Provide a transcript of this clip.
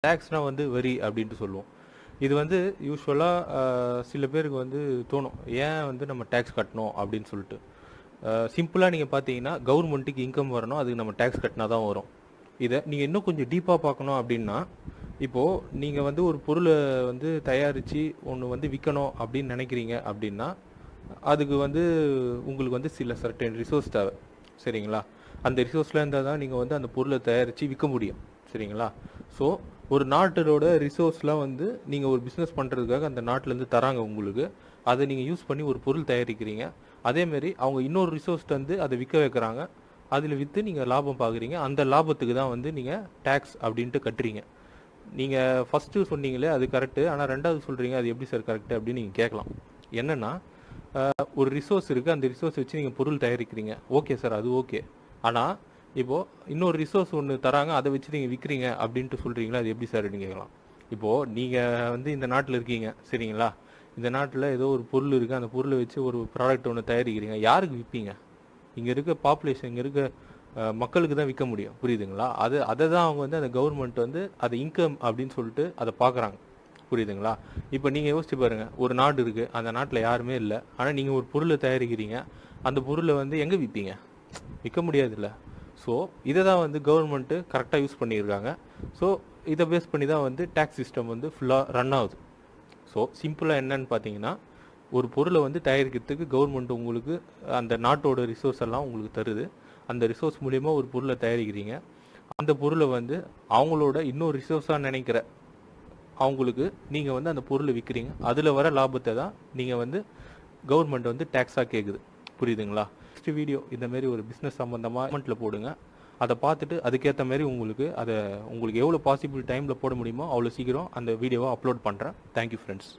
டேக்ஸ்னால் வந்து வரி அப்படின்ட்டு சொல்லுவோம். இது வந்து யூஸ்வலாக சில பேருக்கு வந்து தோணும், ஏன் வந்து நம்ம டேக்ஸ் கட்டணும் அப்படின்னு சொல்லிட்டு. சிம்பிளாக நீங்கள் பார்த்தீங்கன்னா கவர்மெண்ட்டுக்கு இன்கம் வரணும், அதுக்கு நம்ம டேக்ஸ் கட்டினா தான் வரும். இதை நீங்கள் இன்னும் கொஞ்சம் டீப்பாக பார்க்கணும் அப்படின்னா, இப்போது நீங்கள் வந்து ஒரு பொருளை வந்து தயாரித்து ஒன்று வந்து விற்கணும் அப்படின்னு நினைக்கிறீங்க அப்படின்னா, அதுக்கு வந்து உங்களுக்கு வந்து சில சர்டன் ரிசோர்ஸ் தேவை. சரிங்களா? அந்த ரிசோர்ஸில் இருந்தால் தான் நீங்கள் வந்து அந்த பொருளை தயாரித்து விற்க முடியும். சரிங்களா? ஸோ ஒரு நாட்டோட ரிசோர்ஸ்லாம் வந்து நீங்கள் ஒரு பிஸ்னஸ் பண்ணுறதுக்காக அந்த நாட்டிலேருந்து தராங்க உங்களுக்கு. அதை நீங்கள் யூஸ் பண்ணி ஒரு பொருள் தயாரிக்கிறீங்க. அதேமாரி அவங்க இன்னொரு ரிசோர்ஸ் வந்து அதை விற்க வைக்கிறாங்க. அதில் விற்று நீங்கள் லாபம் பார்க்குறீங்க. அந்த லாபத்துக்கு தான் வந்து நீங்கள் டேக்ஸ் அப்படின்ட்டு கட்டுறீங்க. நீங்கள் ஃபஸ்ட்டு சொன்னீங்களே அது கரெக்டு, ஆனால் ரெண்டாவது சொல்கிறீங்க அது எப்படி சார் கரெக்டு அப்படின்னு நீங்கள் கேட்கலாம். என்னென்னா, ஒரு ரிசோர்ஸ் இருக்குது, அந்த ரிசோர்ஸ் வச்சு நீங்கள் பொருள் தயாரிக்கிறீங்க. ஓகே சார், அது ஓகே. ஆனால் இப்போது இன்னொரு ரிசோர்ஸ் ஒன்று தராங்க, அதை வச்சு நீங்கள் விற்கிறீங்க அப்படின்ட்டு சொல்கிறீங்களா, அது எப்படி சார் அப்படின்னு கேட்கலாம். இப்போது நீங்கள் வந்து இந்த நாட்டில் இருக்கீங்க, சரிங்களா? இந்த நாட்டில் ஏதோ ஒரு பொருள் இருக்குது, அந்த பொருளை வச்சு ஒரு ப்ராடக்ட் ஒன்று தயாரிக்கிறீங்க. யாருக்கு விற்பீங்க? இங்கே இருக்க பாப்புலேஷன், இங்கே இருக்க மக்களுக்கு தான் விற்க முடியும். புரியுதுங்களா? அதை தான் அவங்க வந்து அந்த கவர்மெண்ட் வந்து அதை இன்கம் அப்படின்னு சொல்லிட்டு அதை பார்க்குறாங்க. புரியுதுங்களா? இப்போ நீங்கள் யோசிச்சு பாருங்கள், ஒரு நாடு இருக்குது, அந்த நாட்டில் யாருமே இல்லை, ஆனால் நீங்கள் ஒரு பொருளை தயாரிக்கிறீங்க. அந்த பொருளை வந்து எங்கே விற்பீங்க? விற்க முடியாதுல்ல. ஸோ இதை தான் வந்து கவர்மெண்ட்டு கரெக்டாக யூஸ் பண்ணியிருக்காங்க. ஸோ இதை பேஸ் பண்ணி தான் வந்து டேக்ஸ் சிஸ்டம் வந்து ஃபுல்லாக ரன் ஆகுது. ஸோ சிம்பிளாக என்னன்னு பார்த்தீங்கன்னா, ஒரு பொருளை வந்து தயாரிக்கிறதுக்கு கவர்மெண்ட் உங்களுக்கு அந்த நாட்டோட ரிசோர்ஸ் எல்லாம் உங்களுக்கு தருது. அந்த ரிசோர்ஸ் மூலிமா ஒரு பொருளை தயாரிக்கிறீங்க. அந்த பொருளை வந்து அவங்களோட இன்னொரு ரிசோர்ஸாக நினைக்கிற அவங்களுக்கு நீங்கள் வந்து அந்த பொருளை விற்கிறீங்க. அதில் வர லாபத்தை தான் நீங்கள் வந்து கவர்மெண்ட் வந்து டேக்ஸாக கேட்குது. புரியுதுங்களா? நெக்ஸ்ட் வீடியோ இந்தமாரி ஒரு பிஸ்னஸ் சம்மந்தமாக கமெண்ட்டில் போடுங்க. அதை பார்த்துட்டு அதுக்கேற்ற மாதிரி உங்களுக்கு எவ்வளோ பாசிபிள் டைமில் போட முடியுமோ அவ்வளோ சீக்கிரம் அந்த வீடியோவை அப்லோட் பண்ணுறேன். Thank you friends.